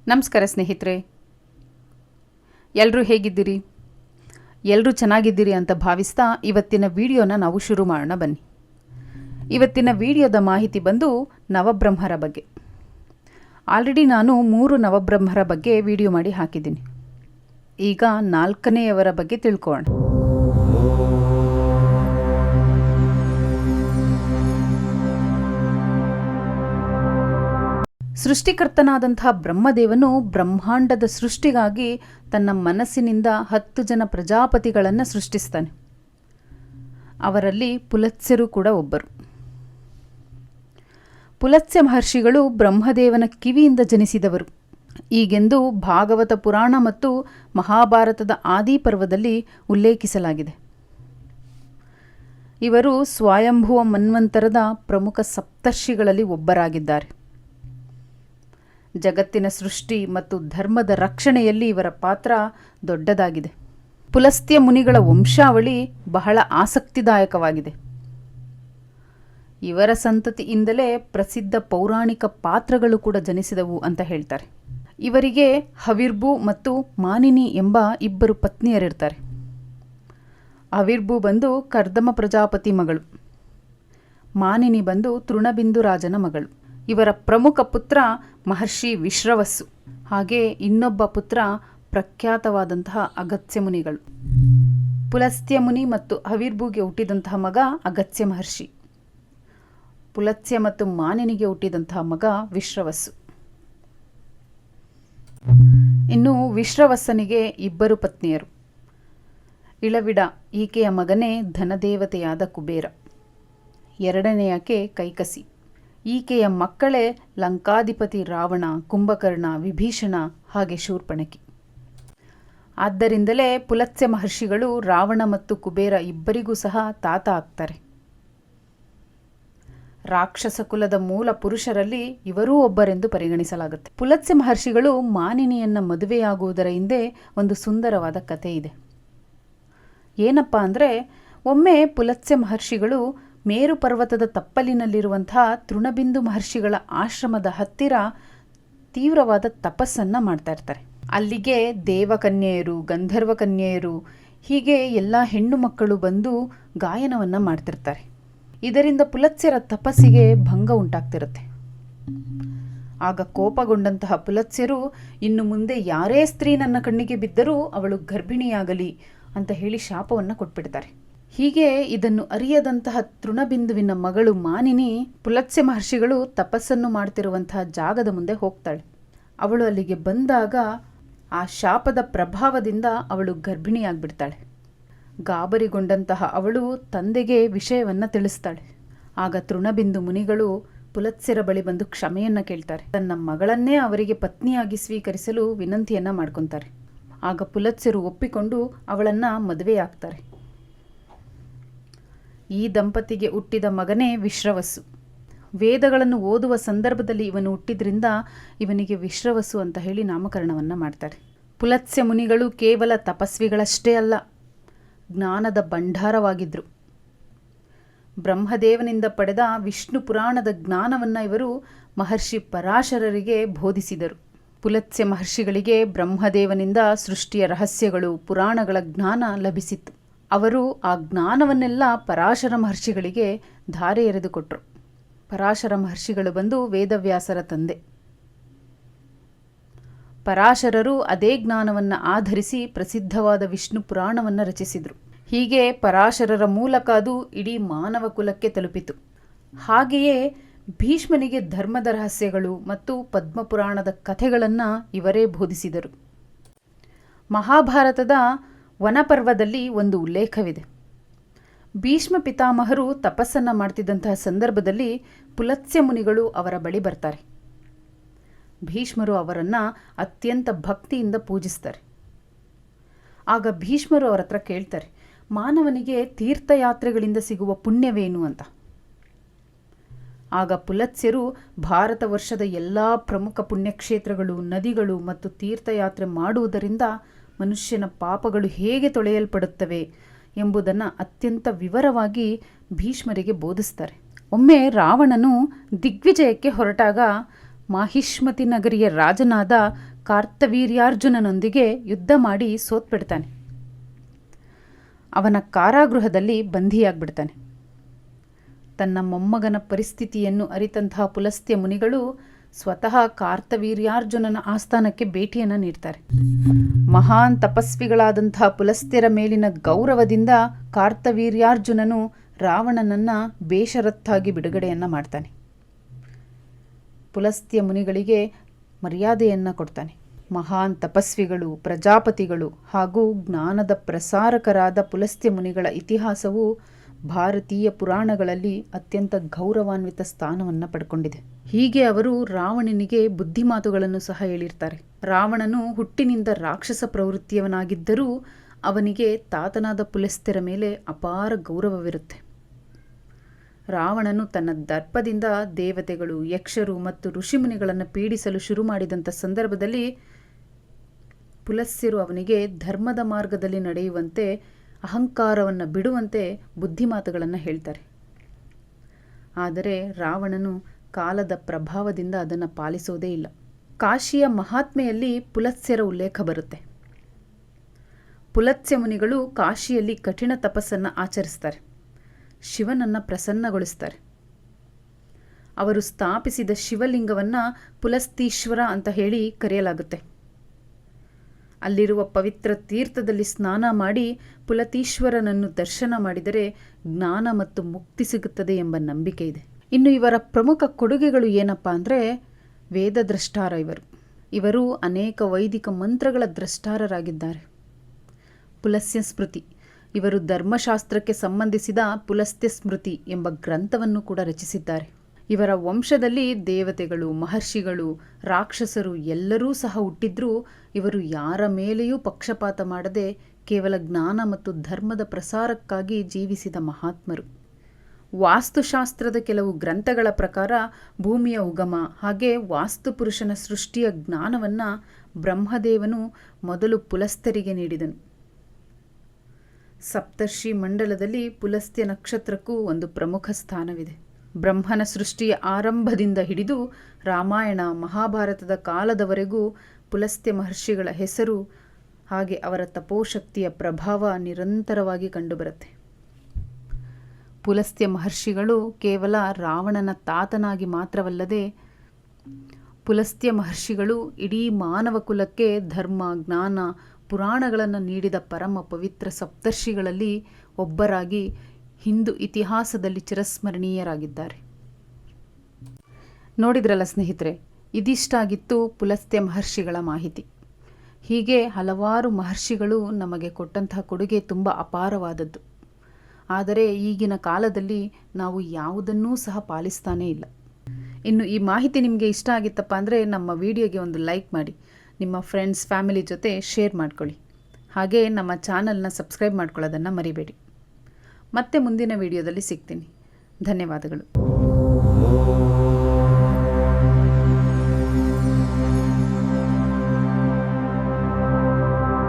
ನಮಸ್ಕಾರ ಸ್ನೇಹಿತರೆ, ಎಲ್ಲರೂ ಹೇಗಿದ್ದೀರಿ? ಎಲ್ಲರೂ ಚೆನ್ನಾಗಿದ್ದೀರಿ ಅಂತ ಭಾವಿಸ್ತಾ ಇವತ್ತಿನ ವಿಡಿಯೋನ ನಾವು ಶುರು ಮಾಡೋಣ ಬನ್ನಿ. ಇವತ್ತಿನ ವಿಡಿಯೋದ ಮಾಹಿತಿ ಬಂದು ನವಬ್ರಹ್ಮರ ಬಗ್ಗೆ. ಆಲ್ರೆಡಿ ನಾನು 3 ನವಬ್ರಹ್ಮರ ಬಗ್ಗೆ ವಿಡಿಯೋ ಮಾಡಿ ಹಾಕಿದ್ದೀನಿ. ಈಗ 4ನೇಯವರ ಬಗ್ಗೆ ತಿಳ್ಕೊಳ್ಳೋಣ. ಸೃಷ್ಟಿಕರ್ತನಾದಂತಹ ಬ್ರಹ್ಮದೇವನು ಬ್ರಹ್ಮಾಂಡದ ಸೃಷ್ಟಿಗಾಗಿ ತನ್ನ ಮನಸ್ಸಿನಿಂದ 10 ಜನ ಪ್ರಜಾಪತಿಗಳನ್ನು ಸೃಷ್ಟಿಸ್ತಾನೆ. ಅವರಲ್ಲಿ ಪುಲತ್ಸ್ಯರು ಕೂಡ ಒಬ್ಬರು. ಪುಲತ್ಸ್ಯ ಮಹರ್ಷಿಗಳು ಬ್ರಹ್ಮದೇವನ ಕಿವಿಯಿಂದ ಜನಿಸಿದವರು ಈಗೆಂದು ಭಾಗವತ ಪುರಾಣ ಮತ್ತು ಮಹಾಭಾರತದ ಆದಿಪರ್ವದಲ್ಲಿ ಉಲ್ಲೇಖಿಸಲಾಗಿದೆ. ಇವರು ಸ್ವಯಂಭುವ ಮನ್ವಂತರದ ಪ್ರಮುಖ ಸಪ್ತರ್ಷಿಗಳಲ್ಲಿ ಒಬ್ಬರಾಗಿದ್ದಾರೆ. ಜಗತ್ತಿನ ಸೃಷ್ಟಿ ಮತ್ತು ಧರ್ಮದ ರಕ್ಷಣೆಯಲ್ಲಿ ಇವರ ಪಾತ್ರ ದೊಡ್ಡದಾಗಿದೆ. ಪುಲಸ್ತ್ಯ ಮುನಿಗಳ ವಂಶಾವಳಿ ಬಹಳ ಆಸಕ್ತಿದಾಯಕವಾಗಿದೆ. ಇವರ ಸಂತತಿಯಿಂದಲೇ ಪ್ರಸಿದ್ಧ ಪೌರಾಣಿಕ ಪಾತ್ರಗಳು ಕೂಡ ಜನಿಸಿದವು ಅಂತ ಹೇಳ್ತಾರೆ. ಇವರಿಗೆ ಹವಿರ್ಭು ಮತ್ತು ಮಾನಿನಿ ಎಂಬ 2 ಪತ್ನಿಯರಿರ್ತಾರೆ. ಹವಿರ್ಭು ಬಂದು ಕರ್ದಮ ಪ್ರಜಾಪತಿ ಮಗಳು, ಮಾನಿನಿ ಬಂದು ತೃಣಬಿಂದು ರಾಜನ ಮಗಳು. ಇವರ ಪ್ರಮುಖ ಪುತ್ರ ಮಹರ್ಷಿ ವಿಶ್ರವಸ್ಸು, ಹಾಗೆ ಇನ್ನೊಬ್ಬ ಪುತ್ರ ಪ್ರಖ್ಯಾತವಾದಂತಹ ಅಗತ್ಯ ಮುನಿಗಳು. ಪುಲಸ್ತ್ಯ ಮುನಿ ಮತ್ತು ಹವಿರ್ಭುಗೆ ಹುಟ್ಟಿದಂತಹ ಮಗ ಅಗತ್ಯ ಮಹರ್ಷಿ. ಪುಲತ್ಸ್ಯ ಮತ್ತು ಮಾನಿನಿಗೆ ಹುಟ್ಟಿದಂತಹ ಮಗ ವಿಶ್ರವಸ್ಸು. ಇನ್ನು ವಿಶ್ರವಸ್ಸನಿಗೆ 2 ಪತ್ನಿಯರು. ಇಳವಿಡ, ಈಕೆಯ ಮಗನೇ ಧನದೇವತೆಯಾದ ಕುಬೇರ. 2ನೇಯಾಕೆ ಕೈಕಸಿ. ಈಕೆಯ ಮಕ್ಕಳೇ ಲಂಕಾಧಿಪತಿ ರಾವಣ, ಕುಂಭಕರ್ಣ, ವಿಭೀಷಣ ಹಾಗೆ ಶೂರ್ಪಣಖಿ. ಆದ್ದರಿಂದಲೇ ಪುಲತ್ಸ್ಯ ಮಹರ್ಷಿಗಳು ರಾವಣ ಮತ್ತು ಕುಬೇರ ಇಬ್ಬರಿಗೂ ಸಹ ತಾತ ಆಗ್ತಾರೆ. ರಾಕ್ಷಸ ಕುಲದ ಮೂಲ ಪುರುಷರಲ್ಲಿ ಇವರೂ ಒಬ್ಬರೆಂದು ಪರಿಗಣಿಸಲಾಗುತ್ತೆ. ಪುಲತ್ಸ್ಯ ಮಹರ್ಷಿಗಳು ಮಾನಿನಿಯನ್ನ ಮದುವೆಯಾಗುವುದರ ಹಿಂದೆ ಒಂದು ಸುಂದರವಾದ ಕಥೆ ಇದೆ. ಏನಪ್ಪ ಅಂದರೆ, ಒಮ್ಮೆ ಪುಲತ್ಸ್ಯ ಮಹರ್ಷಿಗಳು ಮೇರು ಪರ್ವತದ ತಪ್ಪಲಿನಲ್ಲಿರುವಂತಹ ತೃಣಬಿಂದು ಮಹರ್ಷಿಗಳ ಆಶ್ರಮದ ಹತ್ತಿರ ತೀವ್ರವಾದ ತಪಸ್ಸನ್ನು ಮಾಡ್ತಾ ಇರ್ತಾರೆ. ಅಲ್ಲಿಗೆ ದೇವಕನ್ಯೆಯರು, ಗಂಧರ್ವ ಕನ್ಯೆಯರು ಹೀಗೆ ಎಲ್ಲ ಹೆಣ್ಣು ಮಕ್ಕಳು ಬಂದು ಗಾಯನವನ್ನು ಮಾಡ್ತಿರ್ತಾರೆ. ಇದರಿಂದ ಪುಲತ್ಸ್ಯರ ತಪಸ್ಸಿಗೆ ಭಂಗ ಉಂಟಾಗ್ತಿರುತ್ತೆ. ಆಗ ಕೋಪಗೊಂಡಂತಹ ಪುಲತ್ಸ್ಯರು ಇನ್ನು ಮುಂದೆ ಯಾರೇ ಸ್ತ್ರೀ ನನ್ನ ಕಣ್ಣಿಗೆ ಬಿದ್ದರೂ ಅವಳು ಗರ್ಭಿಣಿಯಾಗಲಿ ಅಂತ ಹೇಳಿ ಶಾಪವನ್ನು ಕೊಟ್ಬಿಡ್ತಾರೆ. ಹೀಗೆ ಇದನ್ನು ಅರಿಯದಂತಹ ತೃಣಬಿಂದುವಿನ ಮಗಳು ಮಾನಿನಿ ಪುಲತ್ಸ್ಯ ಮಹರ್ಷಿಗಳು ತಪಸ್ಸನ್ನು ಮಾಡ್ತಿರುವಂತಹ ಜಾಗದ ಮುಂದೆ ಹೋಗ್ತಾಳೆ. ಅವಳು ಅಲ್ಲಿಗೆ ಬಂದಾಗ ಆ ಶಾಪದ ಪ್ರಭಾವದಿಂದ ಅವಳು ಗರ್ಭಿಣಿಯಾಗ್ಬಿಡ್ತಾಳೆ. ಗಾಬರಿಗೊಂಡಂತಹ ಅವಳು ತಂದೆಗೆ ವಿಷಯವನ್ನು ತಿಳಿಸ್ತಾಳೆ. ಆಗ ತೃಣಬಿಂದು ಮುನಿಗಳು ಪುಲತ್ಸ್ಯರ ಬಳಿ ಬಂದು ಕ್ಷಮೆಯನ್ನು ಕೇಳ್ತಾರೆ. ತನ್ನ ಮಗಳನ್ನೇ ಅವರಿಗೆ ಪತ್ನಿಯಾಗಿ ಸ್ವೀಕರಿಸಲು ವಿನಂತಿಯನ್ನು ಮಾಡ್ಕೊತಾರೆ. ಆಗ ಪುಲತ್ಸ್ಯರು ಒಪ್ಪಿಕೊಂಡು ಅವಳನ್ನು ಮದುವೆಯಾಗ್ತಾರೆ. ಈ ದಂಪತಿಗೆ ಹುಟ್ಟಿದ ಮಗನೇ ವಿಶ್ರವಸ್ಸು. ವೇದಗಳನ್ನು ಓದುವ ಸಂದರ್ಭದಲ್ಲಿ ಇವನು ಹುಟ್ಟಿದ್ರಿಂದ ಇವನಿಗೆ ವಿಶ್ರವಸ್ಸು ಅಂತ ಹೇಳಿ ನಾಮಕರಣವನ್ನು ಮಾಡ್ತಾರೆ. ಪುಲತ್ಸ್ಯ ಮುನಿಗಳು ಕೇವಲ ತಪಸ್ವಿಗಳಷ್ಟೇ ಅಲ್ಲ, ಜ್ಞಾನದ ಭಂಡಾರವಾಗಿದ್ದರು. ಬ್ರಹ್ಮದೇವನಿಂದ ಪಡೆದ ವಿಷ್ಣು ಪುರಾಣದ ಜ್ಞಾನವನ್ನು ಇವರು ಮಹರ್ಷಿ ಪರಾಶರರಿಗೆ ಬೋಧಿಸಿದರು. ಪುಲತ್ಸ್ಯ ಮಹರ್ಷಿಗಳಿಗೆ ಬ್ರಹ್ಮದೇವನಿಂದ ಸೃಷ್ಟಿಯ ರಹಸ್ಯಗಳು, ಪುರಾಣಗಳ ಜ್ಞಾನ ಲಭಿಸಿತ್ತು. ಅವರು ಆ ಜ್ಞಾನವನ್ನೆಲ್ಲ ಪರಾಶರ ಮಹರ್ಷಿಗಳಿಗೆ ಧಾರೆ ಎರೆದುಕೊಟ್ರು. ಪರಾಶರ ಮಹರ್ಷಿಗಳು ಬಂದು ವೇದವ್ಯಾಸರ ತಂದೆ. ಪರಾಶರರು ಅದೇ ಜ್ಞಾನವನ್ನು ಆಧರಿಸಿ ಪ್ರಸಿದ್ಧವಾದ ವಿಷ್ಣು ಪುರಾಣವನ್ನು ರಚಿಸಿದರು. ಹೀಗೆ ಪರಾಶರರ ಮೂಲಕ ಅದು ಇಡೀ ಮಾನವ ಕುಲಕ್ಕೆ ತಲುಪಿತು. ಹಾಗೆಯೇ ಭೀಷ್ಮನಿಗೆ ಧರ್ಮದ ರಹಸ್ಯಗಳು ಮತ್ತು ಪದ್ಮಪುರಾಣದ ಕಥೆಗಳನ್ನು ಇವರೇ ಬೋಧಿಸಿದರು. ಮಹಾಭಾರತದ ವನಪರ್ವದಲ್ಲಿ ಒಂದು ಉಲ್ಲೇಖವಿದೆ. ಭೀಷ್ಮ ಪಿತಾಮಹರು ತಪಸ್ಸನ್ನು ಮಾಡ್ತಿದ್ದಂತಹ ಸಂದರ್ಭದಲ್ಲಿ ಪುಲತ್ಸ್ಯ ಮುನಿಗಳು ಅವರ ಬಳಿ ಬರ್ತಾರೆ. ಭೀಷ್ಮರು ಅವರನ್ನು ಅತ್ಯಂತ ಭಕ್ತಿಯಿಂದ ಪೂಜಿಸ್ತಾರೆ. ಆಗ ಭೀಷ್ಮರು ಅವರ ಹತ್ರ ಕೇಳ್ತಾರೆ, ಮಾನವನಿಗೆ ತೀರ್ಥಯಾತ್ರೆಗಳಿಂದ ಸಿಗುವ ಪುಣ್ಯವೇನು ಅಂತ. ಆಗ ಪುಲತ್ಸ್ಯರು ಭಾರತ ವರ್ಷದ ಎಲ್ಲ ಪ್ರಮುಖ ಪುಣ್ಯಕ್ಷೇತ್ರಗಳು, ನದಿಗಳು ಮತ್ತು ತೀರ್ಥಯಾತ್ರೆ ಮಾಡುವುದರಿಂದ ಮನುಷ್ಯನ ಪಾಪಗಳು ಹೇಗೆ ತೊಳೆಯಲ್ಪಡುತ್ತವೆ ಎಂಬುದನ್ನು ಅತ್ಯಂತ ವಿವರವಾಗಿ ಭೀಷ್ಮರಿಗೆ ಬೋಧಿಸ್ತಾರೆ. ಒಮ್ಮೆ ರಾವಣನು ದಿಗ್ವಿಜಯಕ್ಕೆ ಹೊರಟಾಗ ಮಾಹಿಷ್ಮತಿ ನಗರಿಯ ರಾಜನಾದ ಕಾರ್ತವೀರ್ಯಾರ್ಜುನನೊಂದಿಗೆ ಯುದ್ಧ ಮಾಡಿ ಸೋತ್ಬಿಡ್ತಾನೆ. ಅವನ ಕಾರಾಗೃಹದಲ್ಲಿ ಬಂಧಿಯಾಗ್ಬಿಡ್ತಾನೆ. ತನ್ನ ಮೊಮ್ಮಗನ ಪರಿಸ್ಥಿತಿಯನ್ನು ಅರಿತಂತಹ ಪುಲಸ್ತ್ಯ ಮುನಿಗಳು ಸ್ವತಃ ಕಾರ್ತವೀರ್ಯಾರ್ಜುನನ ಆಸ್ಥಾನಕ್ಕೆ ಭೇಟಿಯನ್ನು ನೀಡ್ತಾರೆ. ಮಹಾನ್ ತಪಸ್ವಿಗಳಾದಂತಹ ಪುಲಸ್ತ್ಯರ ಮೇಲಿನ ಗೌರವದಿಂದ ಕಾರ್ತವೀರ್ಯಾರ್ಜುನನು ರಾವಣನನ್ನು ಬೇಷರತ್ತಾಗಿ ಬಿಡುಗಡೆಯನ್ನು ಮಾಡ್ತಾನೆ. ಪುಲಸ್ತ್ಯ ಮುನಿಗಳಿಗೆ ಮರ್ಯಾದೆಯನ್ನು ಕೊಡ್ತಾನೆ. ಮಹಾನ್ ತಪಸ್ವಿಗಳು, ಪ್ರಜಾಪತಿಗಳು ಹಾಗೂ ಜ್ಞಾನದ ಪ್ರಸಾರಕರಾದ ಪುಲಸ್ತ್ಯ ಮುನಿಗಳ ಇತಿಹಾಸವು ಭಾರತೀಯ ಪುರಾಣಗಳಲ್ಲಿ ಅತ್ಯಂತ ಗೌರವಾನ್ವಿತ ಸ್ಥಾನವನ್ನು ಪಡ್ಕೊಂಡಿದೆ. ಹೀಗೆ ಅವರು ರಾವಣನಿಗೆ ಬುದ್ಧಿಮಾತುಗಳನ್ನು ಸಹ ಹೇಳಿರ್ತಾರೆ. ರಾವಣನು ಹುಟ್ಟಿನಿಂದ ರಾಕ್ಷಸ ಪ್ರವೃತ್ತಿಯವನಾಗಿದ್ದರೂ ಅವನಿಗೆ ತಾತನಾದ ಪುಲಸ್ತ್ಯರ ಮೇಲೆ ಅಪಾರ ಗೌರವವಿರುತ್ತೆ. ರಾವಣನು ತನ್ನ ದರ್ಪದಿಂದ ದೇವತೆಗಳು, ಯಕ್ಷರು ಮತ್ತು ಋಷಿಮುನಿಗಳನ್ನು ಪೀಡಿಸಲು ಶುರು ಮಾಡಿದಂಥ ಸಂದರ್ಭದಲ್ಲಿ ಪುಲಸ್ತ್ಯರು ಅವನಿಗೆ ಧರ್ಮದ ಮಾರ್ಗದಲ್ಲಿ ನಡೆಯುವಂತೆ, ಅಹಂಕಾರವನ್ನು ಬಿಡುವಂತೆ ಬುದ್ಧಿಮಾತುಗಳನ್ನು ಹೇಳ್ತಾರೆ. ಆದರೆ ರಾವಣನು ಕಾಲದ ಪ್ರಭಾವದಿಂದ ಅದನ್ನು ಪಾಲಿಸೋದೇ ಇಲ್ಲ. ಕಾಶಿಯ ಮಹಾತ್ಮೆಯಲ್ಲಿ ಪುಲಸ್ತ್ಯರ ಉಲ್ಲೇಖ ಬರುತ್ತೆ. ಪುಲಸ್ತ್ಯ ಮುನಿಗಳು ಕಾಶಿಯಲ್ಲಿ ಕಠಿಣ ತಪಸ್ಸನ್ನು ಆಚರಿಸ್ತಾರೆ. ಶಿವನನ್ನು ಪ್ರಸನ್ನಗೊಳಿಸ್ತಾರೆ. ಅವರು ಸ್ಥಾಪಿಸಿದ ಶಿವಲಿಂಗವನ್ನು ಪುಲಸ್ತೀಶ್ವರ ಅಂತ ಹೇಳಿ ಕರೆಯಲಾಗುತ್ತೆ. ಅಲ್ಲಿರುವ ಪವಿತ್ರ ತೀರ್ಥದಲ್ಲಿ ಸ್ನಾನ ಮಾಡಿ ಪುಲತೀಶ್ವರನನ್ನು ದರ್ಶನ ಮಾಡಿದರೆ ಜ್ಞಾನ ಮತ್ತು ಮುಕ್ತಿ ಸಿಗುತ್ತದೆ ಎಂಬ ನಂಬಿಕೆ ಇದೆ. ಇನ್ನು ಇವರ ಪ್ರಮುಖ ಕೊಡುಗೆಗಳು ಏನಪ್ಪ ಅಂದರೆ, ವೇದದ್ರಷ್ಟಾರ ಇವರು ಅನೇಕ ವೈದಿಕ ಮಂತ್ರಗಳ ದ್ರಷ್ಟಾರರಾಗಿದ್ದಾರೆ. ಪುಲಸ್ತ್ಯ ಸ್ಮೃತಿ, ಇವರು ಧರ್ಮಶಾಸ್ತ್ರಕ್ಕೆ ಸಂಬಂಧಿಸಿದ ಪುಲಸ್ತ್ಯ ಸ್ಮೃತಿ ಎಂಬ ಗ್ರಂಥವನ್ನು ಕೂಡ ರಚಿಸಿದ್ದಾರೆ. ಇವರ ವಂಶದಲ್ಲಿ ದೇವತೆಗಳು, ಮಹರ್ಷಿಗಳು, ರಾಕ್ಷಸರು ಎಲ್ಲರೂ ಸಹ ಹುಟ್ಟಿದ್ರೂ ಇವರು ಯಾರ ಮೇಲೆಯೂ ಪಕ್ಷಪಾತ ಮಾಡದೆ ಕೇವಲ ಜ್ಞಾನ ಮತ್ತು ಧರ್ಮದ ಪ್ರಸಾರಕ್ಕಾಗಿ ಜೀವಿಸಿದ ಮಹಾತ್ಮರು. ವಾಸ್ತುಶಾಸ್ತ್ರದ ಕೆಲವು ಗ್ರಂಥಗಳ ಪ್ರಕಾರ ಭೂಮಿಯ ಉಗಮ ಹಾಗೆ ವಾಸ್ತುಪುರುಷನ ಸೃಷ್ಟಿಯ ಜ್ಞಾನವನ್ನು ಬ್ರಹ್ಮದೇವನು ಮೊದಲು ಪುಲಸ್ತ್ಯರಿಗೆ ನೀಡಿದನು. ಸಪ್ತರ್ಷಿ ಮಂಡಲದಲ್ಲಿ ಪುಲಸ್ತ್ಯ ನಕ್ಷತ್ರಕ್ಕೂ ಒಂದು ಪ್ರಮುಖ ಸ್ಥಾನವಿದೆ. ಬ್ರಹ್ಮನ ಸೃಷ್ಟಿಯ ಆರಂಭದಿಂದ ಹಿಡಿದು ರಾಮಾಯಣ ಮಹಾಭಾರತದ ಕಾಲದವರೆಗೂ ಪುಲಸ್ತ್ಯ ಮಹರ್ಷಿಗಳ ಹೆಸರು ಹಾಗೆ ಅವರ ತಪೋಶಕ್ತಿಯ ಪ್ರಭಾವ ನಿರಂತರವಾಗಿ ಕಂಡುಬರುತ್ತೆ. ಪುಲಸ್ತ್ಯ ಮಹರ್ಷಿಗಳು ಕೇವಲ ರಾವಣನ ತಾತನಾಗಿ ಮಾತ್ರವಲ್ಲದೆ ಪುಲಸ್ತ್ಯ ಮಹರ್ಷಿಗಳು ಇಡೀ ಮಾನವ ಕುಲಕ್ಕೆ ಧರ್ಮ, ಜ್ಞಾನ, ಪುರಾಣಗಳನ್ನು ನೀಡಿದ ಪರಮ ಪವಿತ್ರ ಸಪ್ತರ್ಷಿಗಳಲ್ಲಿ ಒಬ್ಬರಾಗಿ ಹಿಂದೂ ಇತಿಹಾಸದಲ್ಲಿ ಚಿರಸ್ಮರಣೀಯರಾಗಿದ್ದಾರೆ. ನೋಡಿದ್ರಲ್ಲ ಸ್ನೇಹಿತರೆ, ಇದಿಷ್ಟಾಗಿತ್ತು ಪುಲಸ್ತ್ಯ ಮಹರ್ಷಿಗಳ ಮಾಹಿತಿ. ಹೀಗೆ ಹಲವಾರು ಮಹರ್ಷಿಗಳು ನಮಗೆ ಕೊಟ್ಟಂತಹ ಕೊಡುಗೆ ತುಂಬ ಅಪಾರವಾದದ್ದು. ಆದರೆ ಈಗಿನ ಕಾಲದಲ್ಲಿ ನಾವು ಯಾವುದನ್ನೂ ಸಹ ಪಾಲಿಸ್ತಾನೇ ಇಲ್ಲ. ಇನ್ನು ಈ ಮಾಹಿತಿ ನಿಮಗೆ ಇಷ್ಟ ಆಗಿತ್ತಪ್ಪ ಅಂದರೆ ನಮ್ಮ ವಿಡಿಯೋಗೆ ಒಂದು ಲೈಕ್ ಮಾಡಿ, ನಿಮ್ಮ ಫ್ರೆಂಡ್ಸ್, ಫ್ಯಾಮಿಲಿ ಜೊತೆ ಶೇರ್ ಮಾಡ್ಕೊಳ್ಳಿ. ಹಾಗೆ ನಮ್ಮ ಚಾನಲ್ನ ಸಬ್ಸ್ಕ್ರೈಬ್ ಮಾಡ್ಕೊಳ್ಳೋದನ್ನು ಮರಿಬೇಡಿ. ಮತ್ತೆ ಮುಂದಿನ ವಿಡಿಯೋದಲ್ಲಿ ಸಿಗ್ತೀನಿ. ಧನ್ಯವಾದಗಳು.